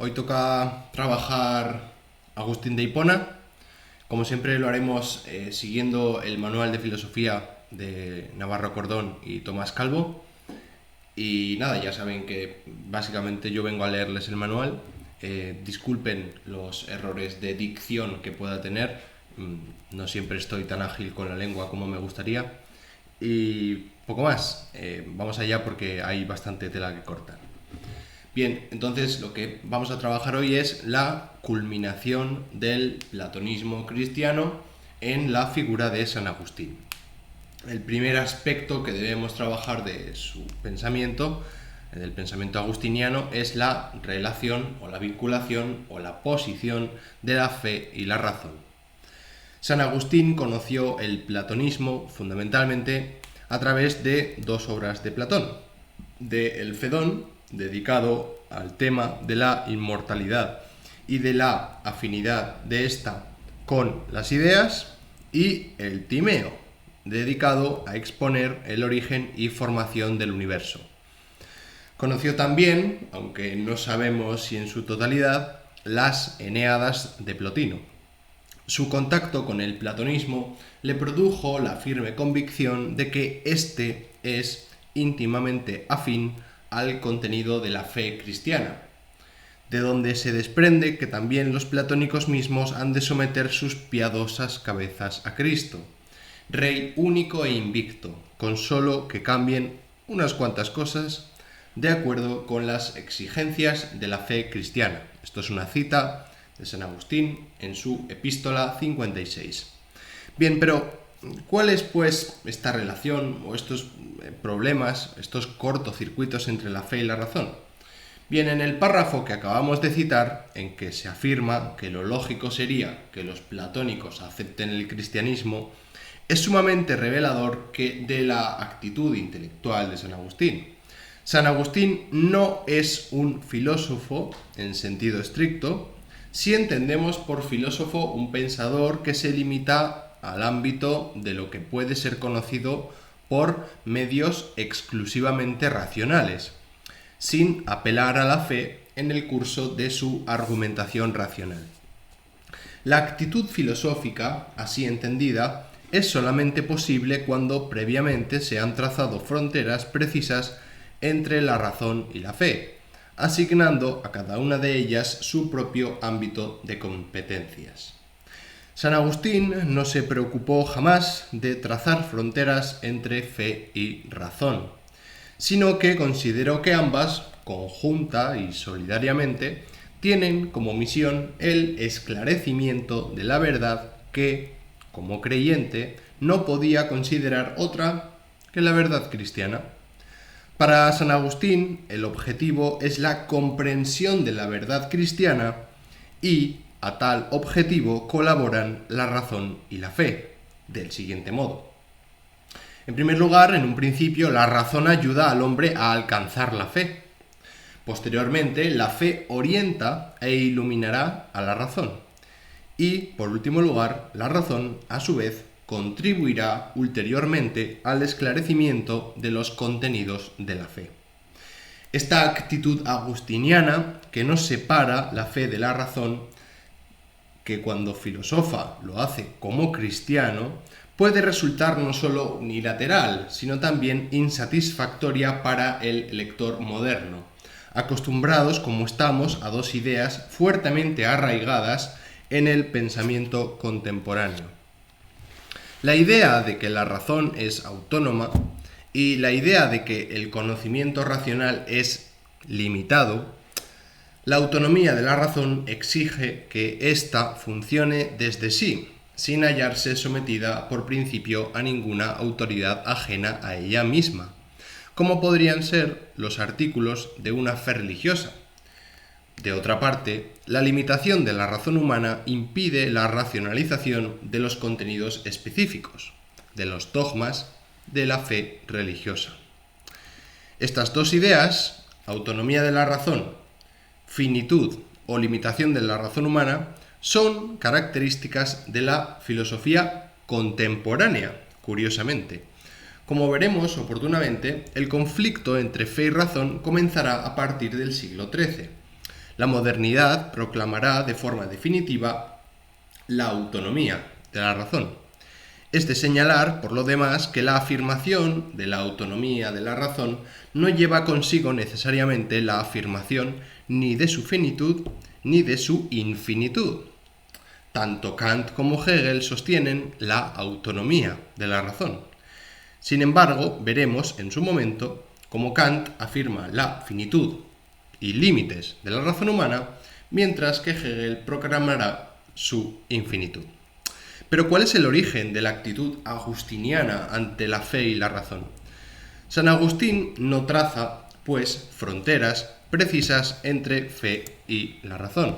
Hoy toca trabajar Agustín de Hipona. Como siempre lo haremos siguiendo el manual de filosofía de Navarro Cordón y Tomás Calvo. Y nada, ya saben que básicamente yo vengo a leerles el manual. Disculpen los errores de dicción que pueda tener. No siempre estoy tan ágil con la lengua como me gustaría. Y poco más. Vamos allá porque hay bastante tela que cortar. Bien, entonces lo que vamos a trabajar hoy es la culminación del platonismo cristiano en la figura de San Agustín. El primer aspecto que debemos trabajar de su pensamiento, del pensamiento agustiniano, es la relación o la vinculación o la posición de la fe y la razón. San Agustín conoció el platonismo fundamentalmente a través de dos obras de Platón, de El Fedón, dedicado al tema de la inmortalidad y de la afinidad de ésta con las ideas, y el Timeo, dedicado a exponer el origen y formación del universo. Conoció también, aunque no sabemos si en su totalidad, las Eneadas de Plotino. Su contacto con el platonismo le produjo la firme convicción de que éste es íntimamente afín al contenido de la fe cristiana, de donde se desprende que también los platónicos mismos han de someter sus piadosas cabezas a Cristo, Rey único e invicto, con solo que cambien unas cuantas cosas de acuerdo con las exigencias de la fe cristiana. Esto es una cita de San Agustín en su Epístola 56. Bien, pero ¿cuál es pues esta relación o estos problemas, estos cortocircuitos entre la fe y la razón? Bien, en el párrafo que acabamos de citar, en que se afirma que lo lógico sería que los platónicos acepten el cristianismo, es sumamente revelador de la actitud intelectual de San Agustín. San Agustín no es un filósofo en sentido estricto, si entendemos por filósofo un pensador que se limita al ámbito de lo que puede ser conocido por medios exclusivamente racionales, sin apelar a la fe en el curso de su argumentación racional. La actitud filosófica, así entendida, es solamente posible cuando previamente se han trazado fronteras precisas entre la razón y la fe, asignando a cada una de ellas su propio ámbito de competencias. San Agustín no se preocupó jamás de trazar fronteras entre fe y razón, sino que consideró que ambas, conjunta y solidariamente, tienen como misión el esclarecimiento de la verdad que, como creyente, no podía considerar otra que la verdad cristiana. Para San Agustín, el objetivo es la comprensión de la verdad cristiana y a tal objetivo colaboran la razón y la fe, del siguiente modo. En primer lugar, en un principio, la razón ayuda al hombre a alcanzar la fe. Posteriormente, la fe orienta e iluminará a la razón. Y, por último lugar, la razón, a su vez, contribuirá ulteriormente al esclarecimiento de los contenidos de la fe. Esta actitud agustiniana, que no separa la fe de la razón, que cuando filosofa lo hace como cristiano, puede resultar no solo unilateral, sino también insatisfactoria para el lector moderno, acostumbrados como estamos a dos ideas fuertemente arraigadas en el pensamiento contemporáneo. La idea de que la razón es autónoma y la idea de que el conocimiento racional es limitado. La autonomía de la razón exige que ésta funcione desde sí, sin hallarse sometida por principio a ninguna autoridad ajena a ella misma, como podrían ser los artículos de una fe religiosa. De otra parte, la limitación de la razón humana impide la racionalización de los contenidos específicos, de los dogmas de la fe religiosa. Estas dos ideas, autonomía de la razón, finitud o limitación de la razón humana, son características de la filosofía contemporánea, curiosamente. Como veremos oportunamente, el conflicto entre fe y razón comenzará a partir del siglo XIII. La modernidad proclamará de forma definitiva la autonomía de la razón. Es de señalar, por lo demás, que la afirmación de la autonomía de la razón no lleva consigo necesariamente la afirmación ni de su finitud ni de su infinitud. Tanto Kant como Hegel sostienen la autonomía de la razón. Sin embargo, veremos en su momento cómo Kant afirma la finitud y límites de la razón humana, mientras que Hegel proclamará su infinitud. Pero ¿cuál es el origen de la actitud agustiniana ante la fe y la razón? San Agustín no traza, pues, fronteras precisas entre fe y la razón,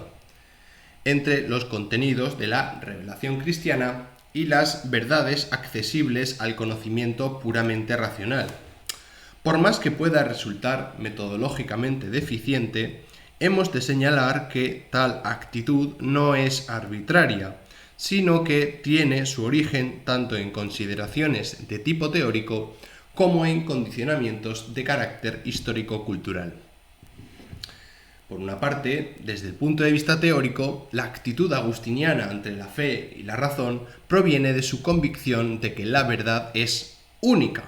entre los contenidos de la revelación cristiana y las verdades accesibles al conocimiento puramente racional. Por más que pueda resultar metodológicamente deficiente, hemos de señalar que tal actitud no es arbitraria, sino que tiene su origen tanto en consideraciones de tipo teórico como en condicionamientos de carácter histórico-cultural. Por una parte, desde el punto de vista teórico, la actitud agustiniana ante la fe y la razón proviene de su convicción de que la verdad es única.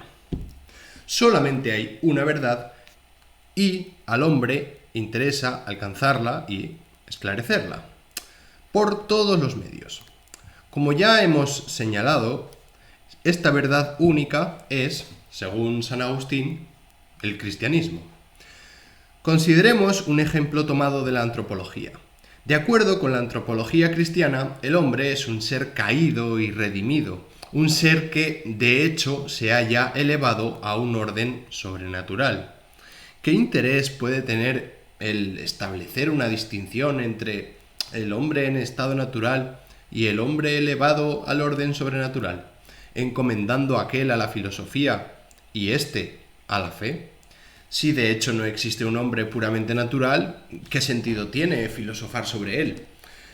Solamente hay una verdad y al hombre interesa alcanzarla y esclarecerla por todos los medios. Como ya hemos señalado, esta verdad única es, según San Agustín, el cristianismo. Consideremos un ejemplo tomado de la antropología. De acuerdo con la antropología cristiana, el hombre es un ser caído y redimido, un ser que, de hecho, se haya elevado a un orden sobrenatural. ¿Qué interés puede tener el establecer una distinción entre el hombre en estado natural y el hombre elevado al orden sobrenatural, encomendando aquel a la filosofía y éste a la fe? Si de hecho no existe un hombre puramente natural, ¿qué sentido tiene filosofar sobre él?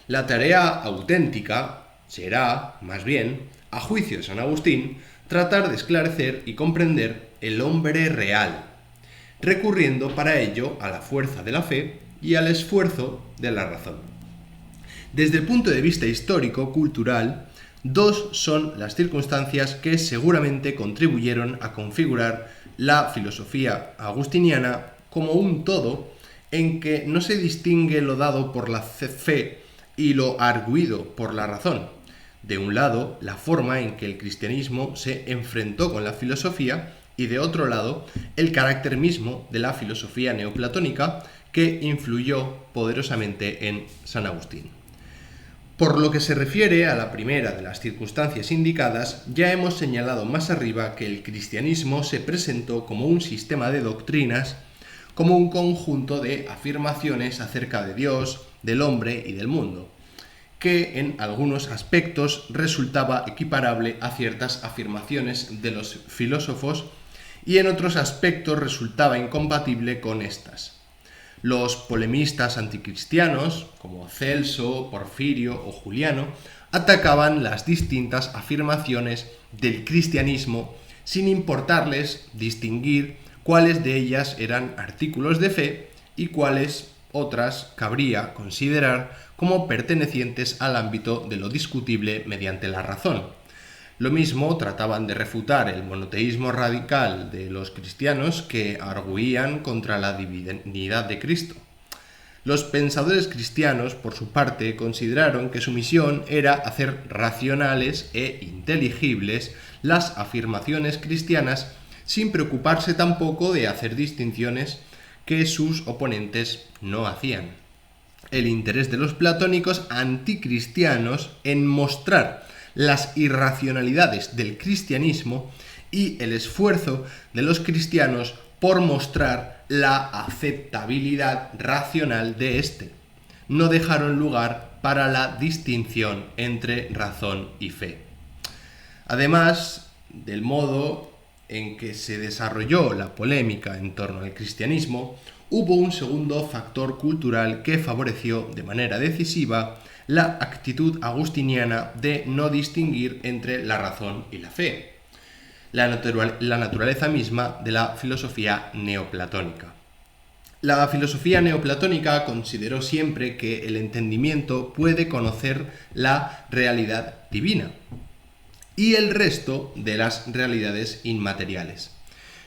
La tarea auténtica será, más bien, a juicio de San Agustín, tratar de esclarecer y comprender el hombre real, recurriendo para ello a la fuerza de la fe y al esfuerzo de la razón. Desde el punto de vista histórico-cultural, dos son las circunstancias que seguramente contribuyeron a configurar la filosofía agustiniana como un todo en que no se distingue lo dado por la fe y lo arguido por la razón. De un lado, la forma en que el cristianismo se enfrentó con la filosofía y de otro lado, el carácter mismo de la filosofía neoplatónica que influyó poderosamente en San Agustín. Por lo que se refiere a la primera de las circunstancias indicadas, ya hemos señalado más arriba que el cristianismo se presentó como un sistema de doctrinas, como un conjunto de afirmaciones acerca de Dios, del hombre y del mundo, que en algunos aspectos resultaba equiparable a ciertas afirmaciones de los filósofos y en otros aspectos resultaba incompatible con estas. Los polemistas anticristianos, como Celso, Porfirio o Juliano, atacaban las distintas afirmaciones del cristianismo sin importarles distinguir cuáles de ellas eran artículos de fe y cuáles otras cabría considerar como pertenecientes al ámbito de lo discutible mediante la razón. Lo mismo trataban de refutar el monoteísmo radical de los cristianos que arguían contra la divinidad de Cristo. Los pensadores cristianos, por su parte, consideraron que su misión era hacer racionales e inteligibles las afirmaciones cristianas sin preocuparse tampoco de hacer distinciones que sus oponentes no hacían. El interés de los platónicos anticristianos en mostrar las irracionalidades del cristianismo y el esfuerzo de los cristianos por mostrar la aceptabilidad racional de éste. No dejaron lugar para la distinción entre razón y fe. Además del modo en que se desarrolló la polémica en torno al cristianismo, hubo un segundo factor cultural que favoreció de manera decisiva la actitud agustiniana de no distinguir entre la razón y la fe, la naturaleza misma de la filosofía neoplatónica. La filosofía neoplatónica consideró siempre que el entendimiento puede conocer la realidad divina y el resto de las realidades inmateriales.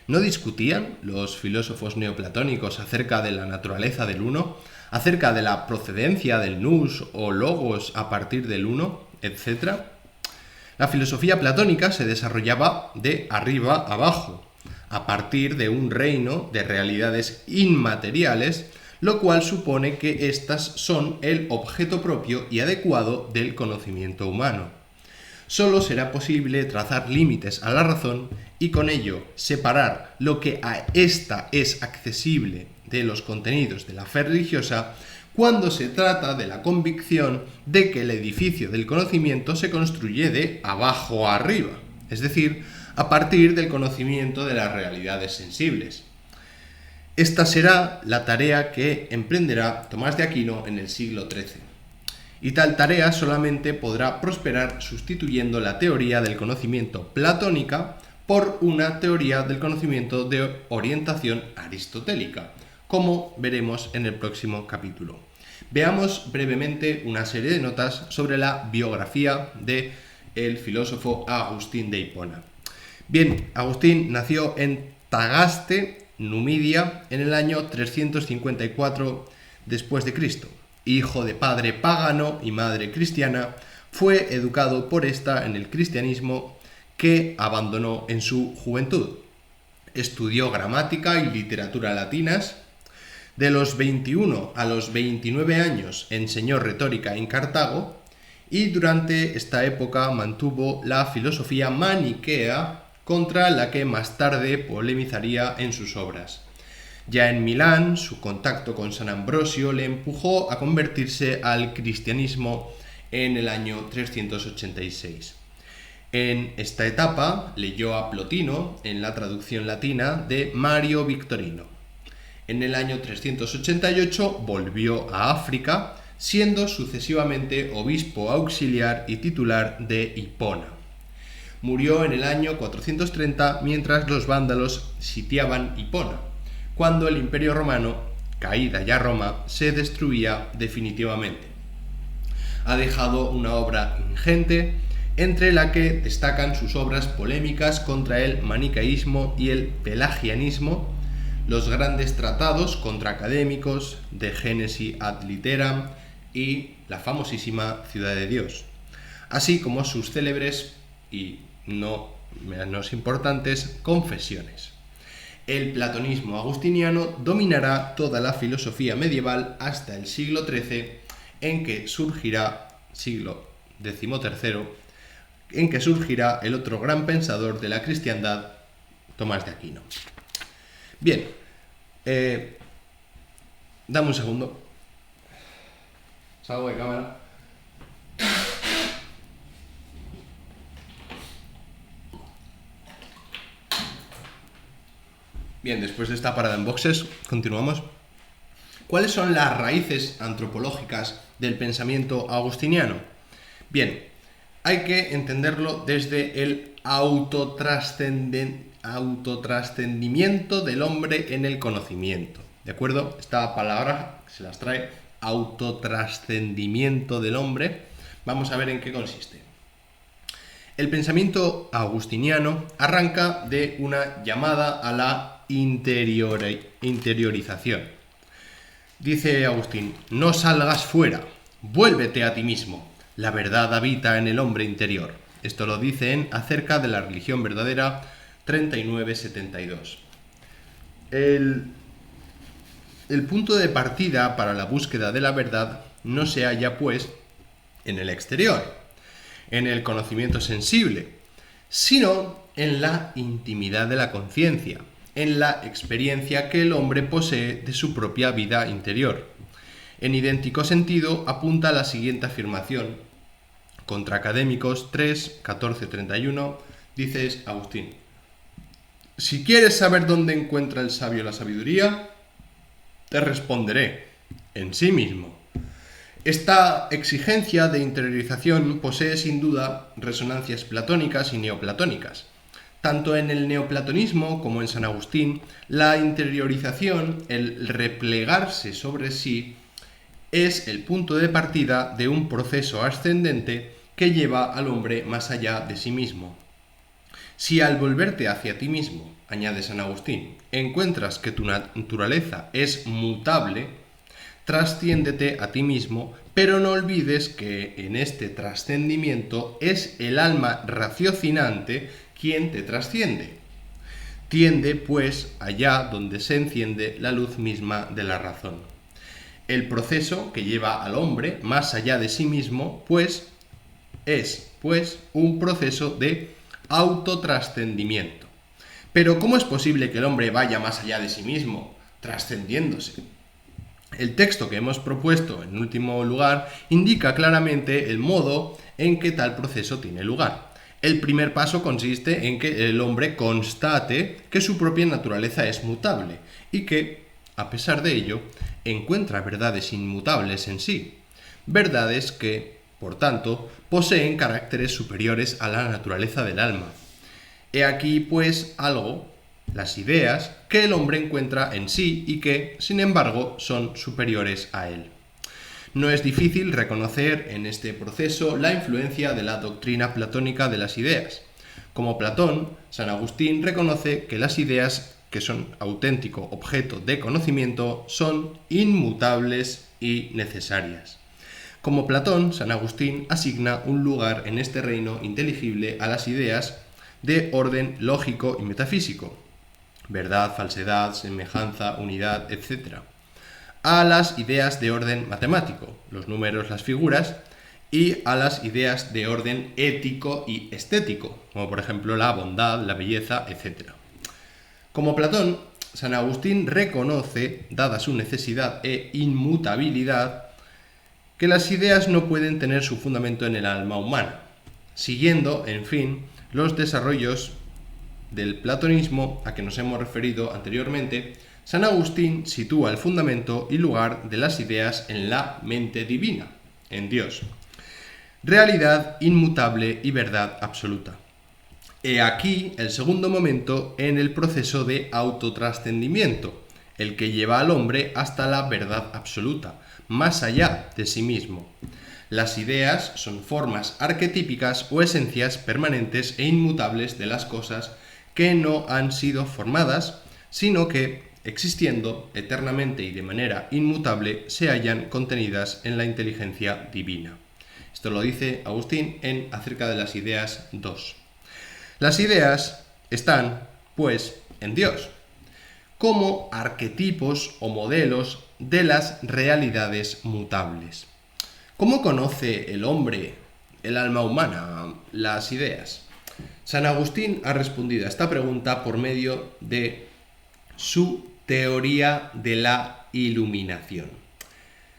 ¿No discutían los filósofos neoplatónicos acerca de la naturaleza del uno, acerca de la procedencia del nous o logos a partir del uno, etc.? La filosofía platónica se desarrollaba de arriba abajo, a partir de un reino de realidades inmateriales, lo cual supone que éstas son el objeto propio y adecuado del conocimiento humano. Solo será posible trazar límites a la razón y con ello separar lo que a ésta es accesible de los contenidos de la fe religiosa cuando se trata de la convicción de que el edificio del conocimiento se construye de abajo a arriba, es decir, a partir del conocimiento de las realidades sensibles. Esta será la tarea que emprenderá Tomás de Aquino en el siglo XIII. Y tal tarea solamente podrá prosperar sustituyendo la teoría del conocimiento platónica por una teoría del conocimiento de orientación aristotélica, como veremos en el próximo capítulo. Veamos brevemente una serie de notas sobre la biografía del filósofo Agustín de Hipona. Bien, Agustín nació en Tagaste, Numidia, en el año 354 después de Cristo. Hijo de padre pagano y madre cristiana, fue educado por esta en el cristianismo que abandonó en su juventud. Estudió gramática y literatura latinas. De los 21 a los 29 años enseñó retórica en Cartago y durante esta época mantuvo la filosofía maniquea contra la que más tarde polemizaría en sus obras. Ya en Milán, su contacto con San Ambrosio le empujó a convertirse al cristianismo en el año 386. En esta etapa leyó a Plotino en la traducción latina de Mario Victorino. En el año 388 volvió a África, siendo sucesivamente obispo auxiliar y titular de Hipona. Murió en el año 430 mientras los vándalos sitiaban Hipona, cuando el Imperio Romano, caída ya Roma, se destruía definitivamente. Ha dejado una obra ingente, entre la que destacan sus obras polémicas contra el maniqueísmo y el pelagianismo, los grandes tratados contra académicos, De Genesi ad Litteram y la famosísima Ciudad de Dios, así como sus célebres y no menos importantes confesiones. El platonismo agustiniano dominará toda la filosofía medieval hasta el siglo XIII, en que surgirá, siglo XIII, en que surgirá el otro gran pensador de la cristiandad, Tomás de Aquino. Bien, dame un segundo. Salgo de cámara. Bien, después de esta parada en boxes, continuamos. ¿Cuáles son las raíces antropológicas del pensamiento agustiniano? Bien, hay que entenderlo desde el autotrascendimiento del hombre en el conocimiento. ¿De acuerdo? Esta palabra se las trae, autotrascendimiento del hombre. Vamos a ver en qué consiste. El pensamiento agustiniano arranca de una llamada a la interiorización. Dice Agustín: no salgas fuera, vuélvete a ti mismo. La verdad habita en el hombre interior. Esto lo dice en Acerca de la religión verdadera 3972. El punto de partida para la búsqueda de la verdad no se halla, pues, en el exterior, en el conocimiento sensible, sino en la intimidad de la conciencia, en la experiencia que el hombre posee de su propia vida interior. En idéntico sentido apunta la siguiente afirmación. Contra Académicos 3, 14, 31, dice Agustín: si quieres saber dónde encuentra el sabio la sabiduría, te responderé: en sí mismo. Esta exigencia de interiorización posee sin duda resonancias platónicas y neoplatónicas. Tanto en el neoplatonismo como en San Agustín, la interiorización, el replegarse sobre sí, es el punto de partida de un proceso ascendente que lleva al hombre más allá de sí mismo. Si al volverte hacia ti mismo, añade San Agustín, encuentras que tu naturaleza es mutable, trasciéndete a ti mismo, pero no olvides que en este trascendimiento es el alma raciocinante quien te trasciende. Tiende, pues, allá donde se enciende la luz misma de la razón. El proceso que lleva al hombre más allá de sí mismo, es un proceso de autotrascendimiento. Pero ¿cómo es posible que el hombre vaya más allá de sí mismo, trascendiéndose? El texto que hemos propuesto, en último lugar, indica claramente el modo en que tal proceso tiene lugar. El primer paso consiste en que el hombre constate que su propia naturaleza es mutable y que, a pesar de ello, encuentra verdades inmutables en sí, verdades que, por tanto, poseen caracteres superiores a la naturaleza del alma. He aquí, pues, las ideas que el hombre encuentra en sí y que, sin embargo, son superiores a él. No es difícil reconocer en este proceso la influencia de la doctrina platónica de las ideas. Como Platón, San Agustín reconoce que las ideas, que son auténtico objeto de conocimiento, son inmutables y necesarias. Como Platón, San Agustín asigna un lugar en este reino inteligible a las ideas de orden lógico y metafísico, verdad, falsedad, semejanza, unidad, etc., a las ideas de orden matemático, los números, las figuras, y a las ideas de orden ético y estético, como por ejemplo la bondad, la belleza, etc. Como Platón, San Agustín reconoce, dada su necesidad e inmutabilidad, que las ideas no pueden tener su fundamento en el alma humana, siguiendo, en fin, los desarrollos del platonismo a que nos hemos referido anteriormente. San Agustín sitúa el fundamento y lugar de las ideas en la mente divina, en Dios. Realidad inmutable y verdad absoluta. He aquí el segundo momento en el proceso de autotrascendimiento, el que lleva al hombre hasta la verdad absoluta, más allá de sí mismo. Las ideas son formas arquetípicas o esencias permanentes e inmutables de las cosas que no han sido formadas, sino que, existiendo eternamente y de manera inmutable, se hallan contenidas en la inteligencia divina. Esto lo dice Agustín en Acerca de las Ideas 2. Las ideas están, pues, en Dios, como arquetipos o modelos de las realidades mutables. ¿Cómo conoce el hombre, el alma humana, las ideas? San Agustín ha respondido a esta pregunta por medio de su teoría de la iluminación.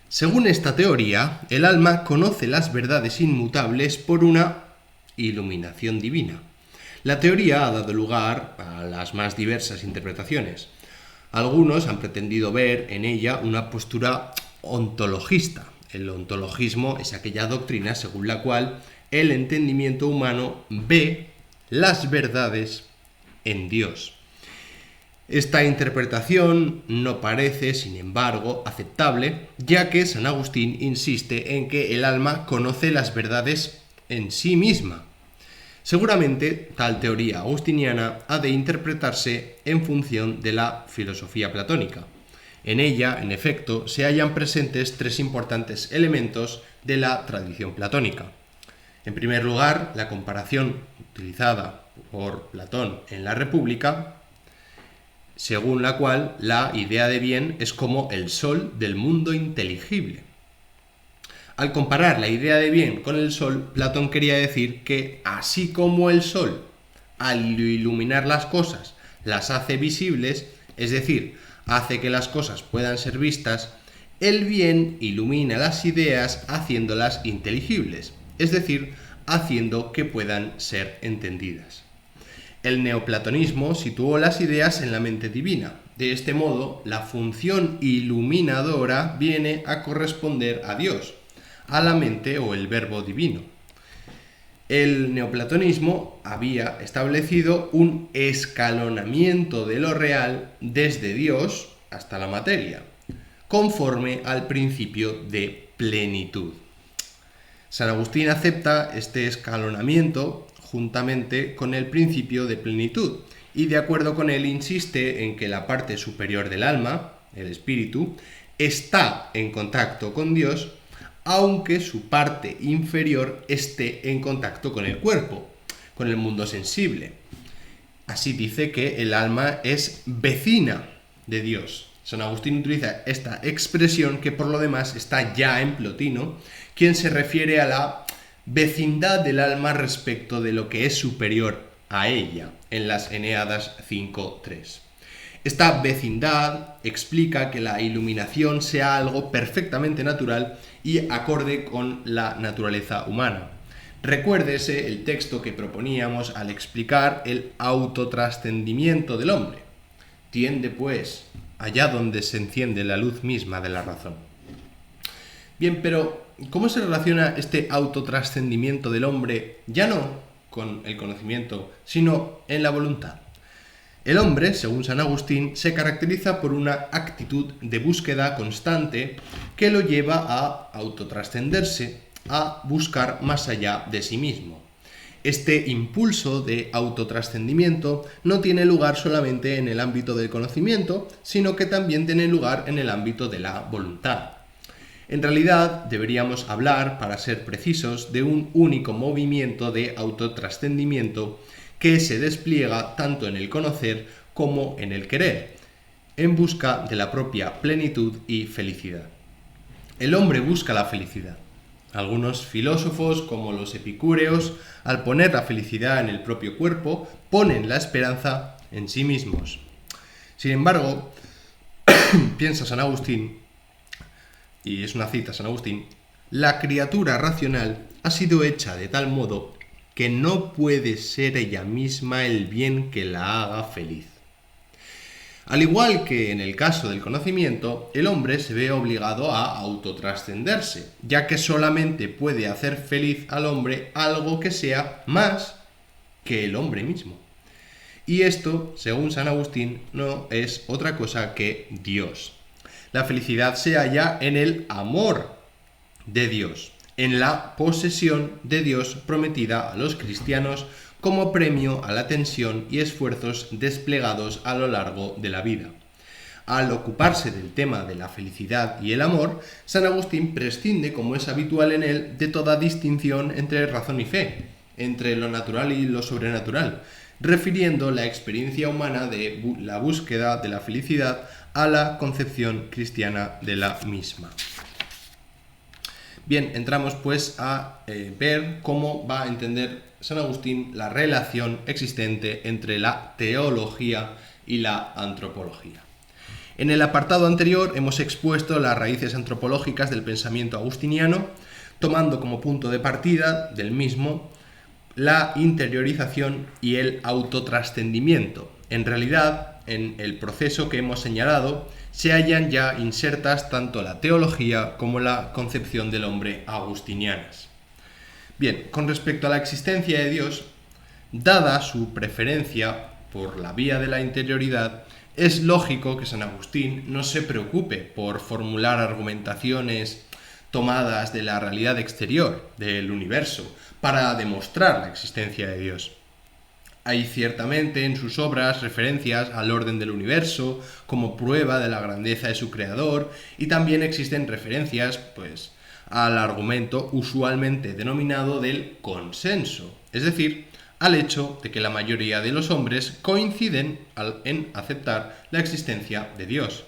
Según esta teoría, el alma conoce las verdades inmutables por una iluminación divina. La teoría ha dado lugar a las más diversas interpretaciones. Algunos han pretendido ver en ella una postura ontologista. El ontologismo es aquella doctrina según la cual el entendimiento humano ve las verdades en Dios. Esta interpretación no parece, sin embargo, aceptable, ya que San Agustín insiste en que el alma conoce las verdades en sí misma. Seguramente, tal teoría agustiniana ha de interpretarse en función de la filosofía platónica. En ella, en efecto, se hallan presentes tres importantes elementos de la tradición platónica. En primer lugar, la comparación utilizada por Platón en la República, según la cual la idea de bien es como el sol del mundo inteligible. Al comparar la idea de bien con el sol, Platón quería decir que así como el sol, al iluminar las cosas, las hace visibles, es decir, hace que las cosas puedan ser vistas, el bien ilumina las ideas haciéndolas inteligibles, es decir, haciendo que puedan ser entendidas. El neoplatonismo situó las ideas en la mente divina. De este modo, la función iluminadora viene a corresponder a Dios, a la mente o el verbo divino. El neoplatonismo había establecido un escalonamiento de lo real desde Dios hasta la materia, conforme al principio de plenitud. San Agustín acepta este escalonamiento juntamente con el principio de plenitud y de acuerdo con él insiste en que la parte superior del alma, el espíritu, está en contacto con Dios, aunque su parte inferior esté en contacto con el cuerpo, con el mundo sensible. Así dice que el alma es vecina de Dios. San Agustín utiliza esta expresión que por lo demás está ya en Plotino, quien se refiere a la vecindad del alma respecto de lo que es superior a ella, en las Eneadas 5.3. Esta vecindad explica que la iluminación sea algo perfectamente natural y acorde con la naturaleza humana. Recuérdese el texto que proponíamos al explicar el autotrascendimiento del hombre. Tiende, pues, allá donde se enciende la luz misma de la razón. Bien, pero ¿cómo se relaciona este autotrascendimiento del hombre ya no con el conocimiento, sino en la voluntad? El hombre, según San Agustín, se caracteriza por una actitud de búsqueda constante que lo lleva a autotrascenderse, a buscar más allá de sí mismo. Este impulso de autotrascendimiento no tiene lugar solamente en el ámbito del conocimiento, sino que también tiene lugar en el ámbito de la voluntad. En realidad, deberíamos hablar, para ser precisos, de un único movimiento de autotrascendimiento que se despliega tanto en el conocer como en el querer, en busca de la propia plenitud y felicidad. El hombre busca la felicidad. Algunos filósofos, como los epicúreos, al poner la felicidad en el propio cuerpo, ponen la esperanza en sí mismos. Sin embargo, piensa San Agustín, y es una cita San Agustín, la criatura racional ha sido hecha de tal modo que no puede ser ella misma el bien que la haga feliz. Al igual que en el caso del conocimiento, el hombre se ve obligado a autotrascenderse, ya que solamente puede hacer feliz al hombre algo que sea más que el hombre mismo. Y esto, según San Agustín, no es otra cosa que Dios. La felicidad se halla en el amor de Dios, en la posesión de Dios prometida a los cristianos como premio a la tensión y esfuerzos desplegados a lo largo de la vida. Al ocuparse del tema de la felicidad y el amor, San Agustín prescinde, como es habitual en él, de toda distinción entre razón y fe, entre lo natural y lo sobrenatural, refiriendo la experiencia humana de la búsqueda de la felicidad a la concepción cristiana de la misma. Bien, entramos pues a ver cómo va a entender San Agustín la relación existente entre la teología y la antropología. En el apartado anterior hemos expuesto las raíces antropológicas del pensamiento agustiniano, tomando como punto de partida del mismo la interiorización y el autotrascendimiento. En realidad, en el proceso que hemos señalado, se hallan ya insertas tanto la teología como la concepción del hombre agustinianas. Bien, con respecto a la existencia de Dios, dada su preferencia por la vía de la interioridad, es lógico que San Agustín no se preocupe por formular argumentaciones tomadas de la realidad exterior, del universo, para demostrar la existencia de Dios. Hay ciertamente en sus obras referencias al orden del universo como prueba de la grandeza de su creador, y también existen referencias al argumento usualmente denominado del consenso, es decir, al hecho de que la mayoría de los hombres coinciden en aceptar la existencia de Dios.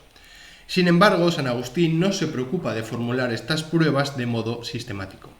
Sin embargo, San Agustín no se preocupa de formular estas pruebas de modo sistemático.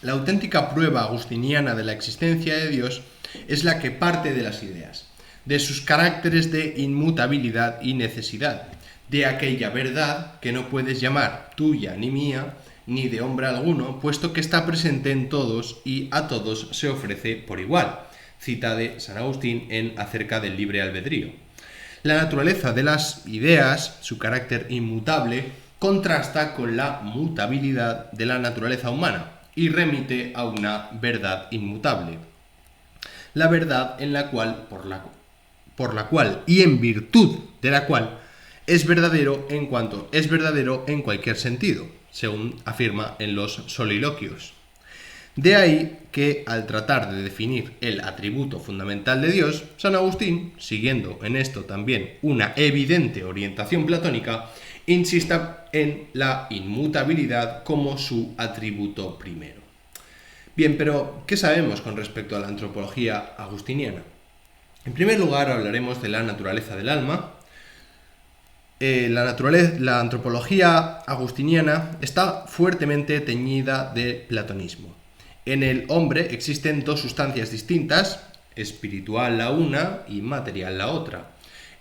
La auténtica prueba agustiniana de la existencia de Dios es la que parte de las ideas, de sus caracteres de inmutabilidad y necesidad, de aquella verdad que no puedes llamar tuya ni mía, ni de hombre alguno, puesto que está presente en todos y a todos se ofrece por igual. Cita de San Agustín en Acerca del libre albedrío. La naturaleza de las ideas, su carácter inmutable, contrasta con la mutabilidad de la naturaleza humana y remite a una verdad inmutable. La verdad en la cual, por la cual y en virtud de la cual es verdadero en cuanto es verdadero en cualquier sentido, según afirma en los soliloquios. De ahí que, al tratar de definir el atributo fundamental de Dios, San Agustín, siguiendo en esto también una evidente orientación platónica, insista en la inmutabilidad como su atributo primero. Bien, pero ¿qué sabemos con respecto a la antropología agustiniana? En primer lugar, hablaremos de la naturaleza del alma. La antropología agustiniana está fuertemente teñida de platonismo. En el hombre existen dos sustancias distintas, espiritual la una y material la otra.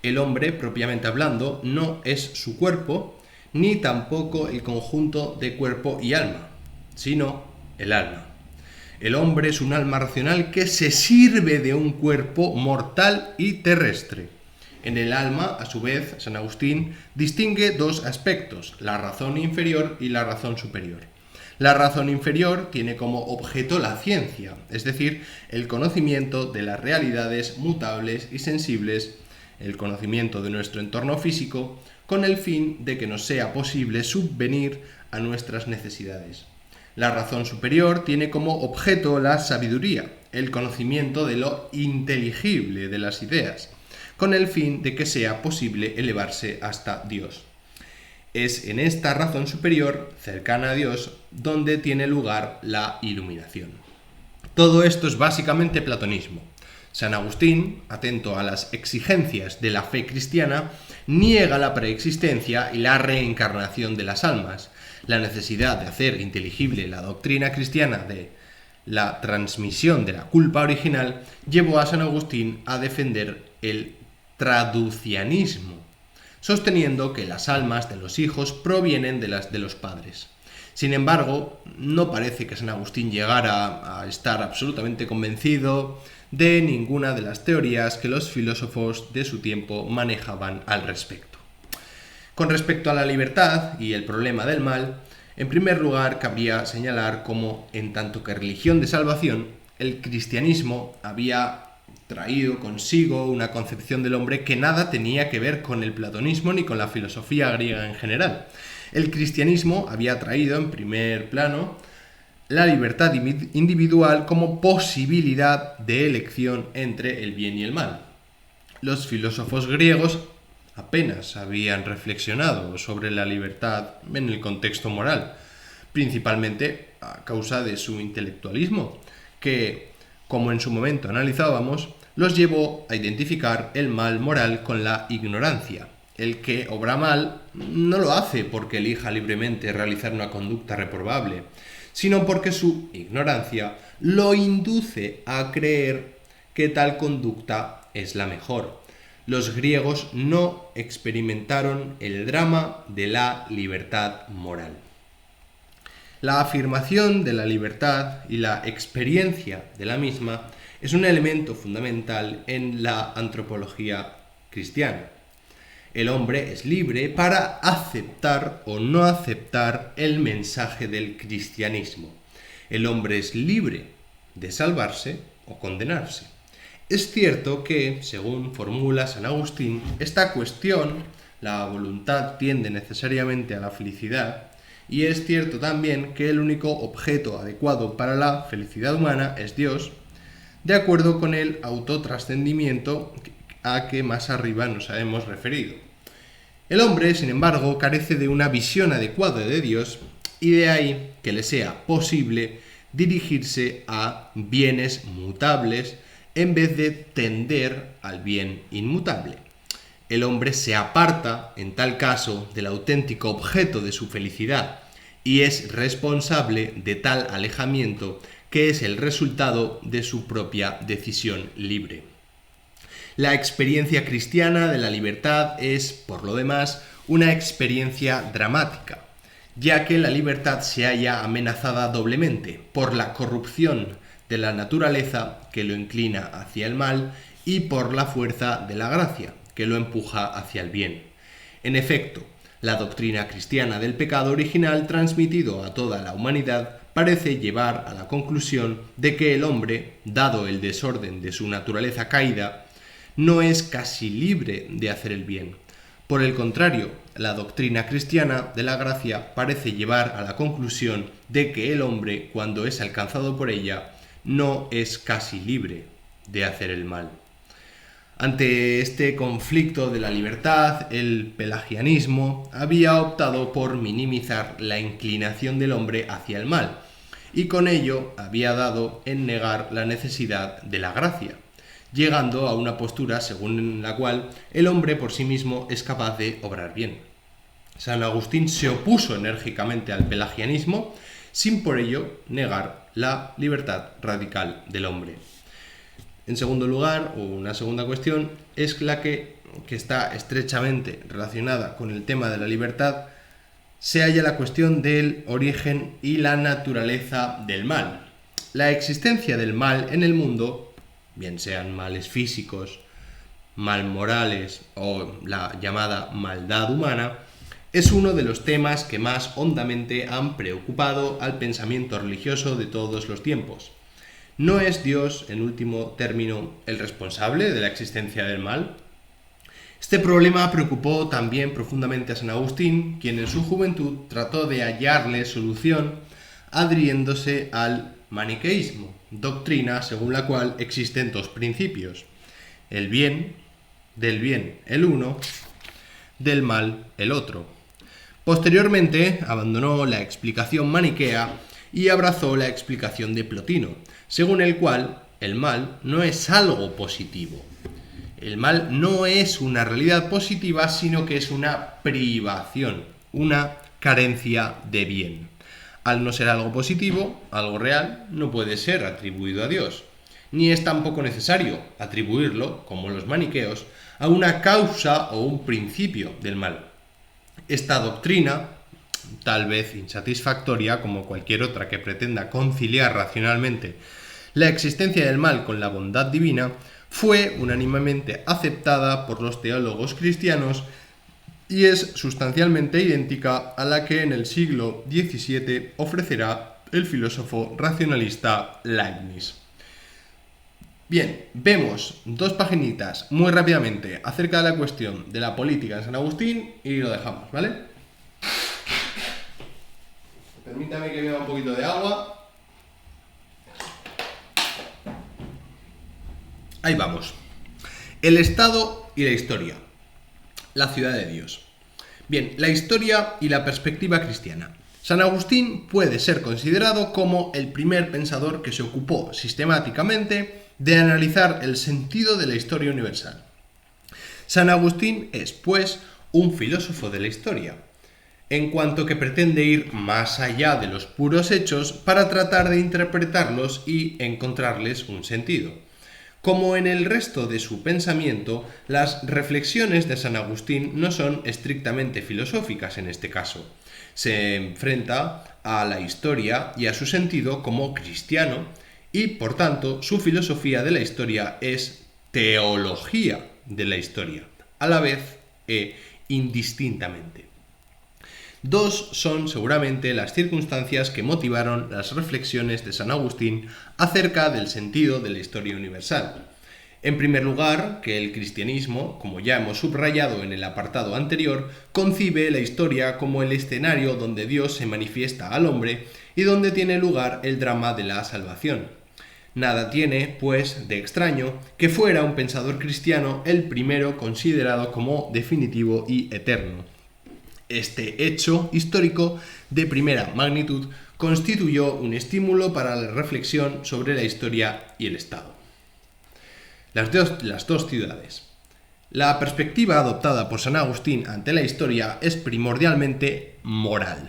El hombre, propiamente hablando, no es su cuerpo, ni tampoco el conjunto de cuerpo y alma, sino el alma. El hombre es un alma racional que se sirve de un cuerpo mortal y terrestre. En el alma, a su vez, San Agustín distingue dos aspectos, la razón inferior y la razón superior. La razón inferior tiene como objeto la ciencia, es decir, el conocimiento de las realidades mutables y sensibles, el conocimiento de nuestro entorno físico, con el fin de que nos sea posible subvenir a nuestras necesidades. La razón superior tiene como objeto la sabiduría, el conocimiento de lo inteligible de las ideas, con el fin de que sea posible elevarse hasta Dios. Es en esta razón superior, cercana a Dios, donde tiene lugar la iluminación. Todo esto es básicamente platonismo. San Agustín, atento a las exigencias de la fe cristiana, niega la preexistencia y la reencarnación de las almas, la necesidad de hacer inteligible la doctrina cristiana de la transmisión de la culpa original llevó a San Agustín a defender el traducianismo, sosteniendo que las almas de los hijos provienen de las de los padres. Sin embargo, no parece que San Agustín llegara a estar absolutamente convencido de ninguna de las teorías que los filósofos de su tiempo manejaban al respecto. Con respecto a la libertad y el problema del mal, en primer lugar cabría señalar cómo, en tanto que religión de salvación, el cristianismo había traído consigo una concepción del hombre que nada tenía que ver con el platonismo ni con la filosofía griega en general. El cristianismo había traído en primer plano la libertad individual como posibilidad de elección entre el bien y el mal. Los filósofos griegos apenas habían reflexionado sobre la libertad en el contexto moral, principalmente a causa de su intelectualismo, que, como en su momento analizábamos, los llevó a identificar el mal moral con la ignorancia. El que obra mal no lo hace porque elija libremente realizar una conducta reprobable, sino porque su ignorancia lo induce a creer que tal conducta es la mejor. Los griegos no experimentaron el drama de la libertad moral. La afirmación de la libertad y la experiencia de la misma es un elemento fundamental en la antropología cristiana. El hombre es libre para aceptar o no aceptar el mensaje del cristianismo. El hombre es libre de salvarse o condenarse. Es cierto que, según formula San Agustín, esta cuestión, la voluntad tiende necesariamente a la felicidad, y es cierto también que el único objeto adecuado para la felicidad humana es Dios, de acuerdo con el autotrascendimiento a que más arriba nos hemos referido. El hombre, sin embargo, carece de una visión adecuada de Dios y de ahí que le sea posible dirigirse a bienes mutables en vez de tender al bien inmutable. El hombre se aparta, en tal caso, del auténtico objeto de su felicidad y es responsable de tal alejamiento que es el resultado de su propia decisión libre. La experiencia cristiana de la libertad es, por lo demás, una experiencia dramática, ya que la libertad se halla amenazada doblemente por la corrupción de la naturaleza que lo inclina hacia el mal y por la fuerza de la gracia que lo empuja hacia el bien. En efecto, La doctrina cristiana del pecado original transmitido a toda la humanidad parece llevar a la conclusión de que el hombre, dado el desorden de su naturaleza caída, no es casi libre de hacer el bien. Por el contrario, la doctrina cristiana de la gracia parece llevar a la conclusión de que el hombre, cuando es alcanzado por ella, no es casi libre de hacer el mal. Ante este conflicto de la libertad, el pelagianismo había optado por minimizar la inclinación del hombre hacia el mal, y con ello había dado en negar la necesidad de la gracia, llegando a una postura según la cual el hombre por sí mismo es capaz de obrar bien. San Agustín se opuso enérgicamente al pelagianismo, sin por ello negar la libertad radical del hombre. En segundo lugar, o una segunda cuestión, es la que está estrechamente relacionada con el tema de la libertad, se halla la cuestión del origen y la naturaleza del mal. La existencia del mal en el mundo, bien sean males físicos, mal morales o la llamada maldad humana, es uno de los temas que más hondamente han preocupado al pensamiento religioso de todos los tiempos. ¿No es Dios, en último término, el responsable de la existencia del mal? Este problema preocupó también profundamente a San Agustín, quien en su juventud trató de hallarle solución adhiriéndose al maniqueísmo, doctrina según la cual existen dos principios: el bien, del bien el uno, del mal el otro. Posteriormente abandonó la explicación maniquea y abrazó la explicación de Plotino, según el cual el mal no es algo positivo. El mal no es una realidad positiva, sino que es una privación, una carencia de bien. Al no ser algo positivo, algo real, no puede ser atribuido a Dios, ni es tampoco necesario atribuirlo, como los maniqueos, a una causa o un principio del mal. Esta doctrina, tal vez insatisfactoria como cualquier otra que pretenda conciliar racionalmente la existencia del mal con la bondad divina, fue unánimemente aceptada por los teólogos cristianos y es sustancialmente idéntica a la que en el siglo XVII ofrecerá el filósofo racionalista Leibniz. Bien, vemos dos paginitas muy rápidamente acerca de la cuestión de la política en San Agustín y lo dejamos, ¿vale? Permítame que beba un poquito de agua. Ahí vamos. El Estado y la historia. La ciudad de Dios. Bien, la historia y la perspectiva cristiana. San Agustín puede ser considerado como el primer pensador que se ocupó sistemáticamente de analizar el sentido de la historia universal. San Agustín es, pues, un filósofo de la historia, en cuanto que pretende ir más allá de los puros hechos para tratar de interpretarlos y encontrarles un sentido. Como en el resto de su pensamiento, las reflexiones de San Agustín no son estrictamente filosóficas en este caso. Se enfrenta a la historia y a su sentido como cristiano y, por tanto, su filosofía de la historia es teología de la historia, a la vez e indistintamente. Dos son seguramente las circunstancias que motivaron las reflexiones de San Agustín acerca del sentido de la historia universal. En primer lugar, que el cristianismo, como ya hemos subrayado en el apartado anterior, concibe la historia como el escenario donde Dios se manifiesta al hombre y donde tiene lugar el drama de la salvación. Nada tiene, pues, de extraño que fuera un pensador cristiano el primero considerado como definitivo y eterno. Este hecho histórico de primera magnitud constituyó un estímulo para la reflexión sobre la historia y el Estado. Las dos ciudades. La perspectiva adoptada por San Agustín ante la historia es primordialmente moral,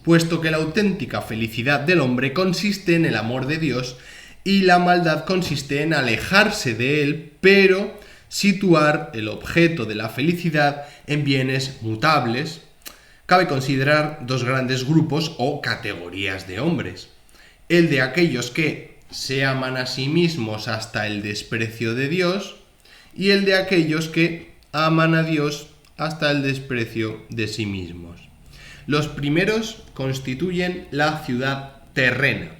puesto que la auténtica felicidad del hombre consiste en el amor de Dios y la maldad consiste en alejarse de él, pero situar el objeto de la felicidad en bienes mutables. Cabe considerar dos grandes grupos o categorías de hombres: el de aquellos que se aman a sí mismos hasta el desprecio de Dios y el de aquellos que aman a Dios hasta el desprecio de sí mismos. Los primeros constituyen la ciudad terrena,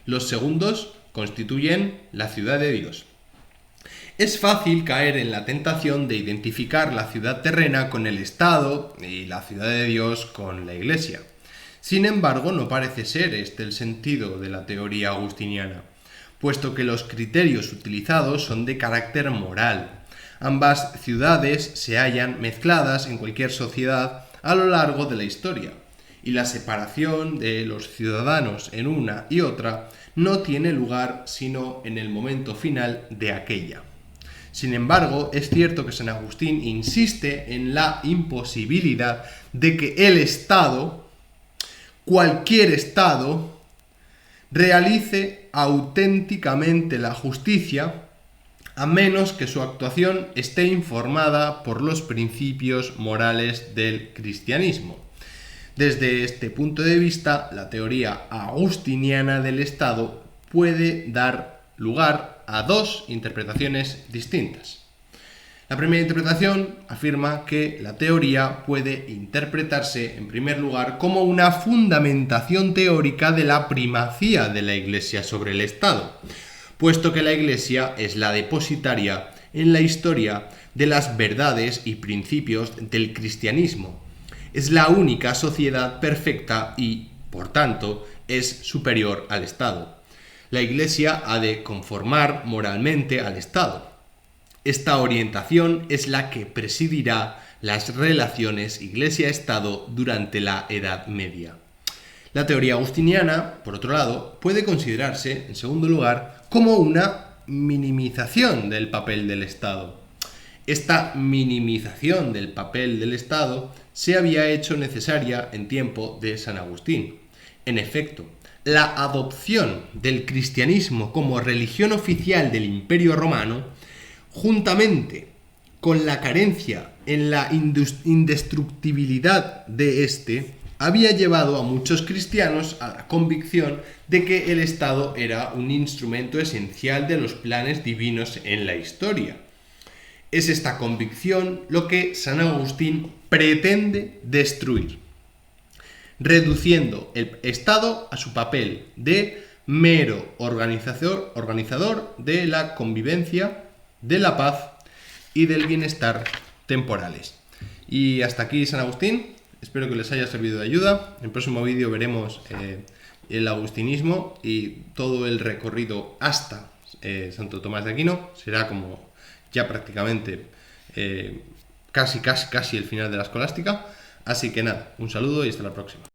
los segundos constituyen la ciudad de Dios. Es fácil caer en la tentación de identificar la ciudad terrena con el Estado y la ciudad de Dios con la Iglesia. Sin embargo, no parece ser este el sentido de la teoría agustiniana, puesto que los criterios utilizados son de carácter moral. Ambas ciudades se hallan mezcladas en cualquier sociedad a lo largo de la historia, y la separación de los ciudadanos en una y otra no tiene lugar sino en el momento final de aquella. Sin embargo, es cierto que San Agustín insiste en la imposibilidad de que el Estado, cualquier Estado, realice auténticamente la justicia, a menos que su actuación esté informada por los principios morales del cristianismo. Desde este punto de vista, la teoría agustiniana del Estado puede dar lugar a dos interpretaciones distintas. La primera interpretación afirma que la teoría puede interpretarse, en primer lugar, como una fundamentación teórica de la primacía de la Iglesia sobre el Estado, puesto que la Iglesia es la depositaria en la historia de las verdades y principios del cristianismo. Es la única sociedad perfecta y, por tanto, es superior al Estado. La Iglesia ha de conformar moralmente al Estado. Esta orientación es la que presidirá las relaciones Iglesia-Estado durante la Edad Media. La teoría agustiniana, por otro lado, puede considerarse, en segundo lugar, como una minimización del papel del Estado. Esta minimización del papel del Estado se había hecho necesaria en tiempo de San Agustín. En efecto, la adopción del cristianismo como religión oficial del Imperio Romano, juntamente con la carencia en la indestructibilidad de éste, había llevado a muchos cristianos a la convicción de que el Estado era un instrumento esencial de los planes divinos en la historia. Es esta convicción lo que San Agustín pretende destruir, reduciendo el Estado a su papel de mero organizador de la convivencia, de la paz y del bienestar temporales. Y hasta aquí San Agustín. Espero que les haya servido de ayuda. En el próximo vídeo veremos el agustinismo y todo el recorrido hasta Santo Tomás de Aquino. Será como ya prácticamente casi el final de la escolástica. Así que nada, un saludo y hasta la próxima.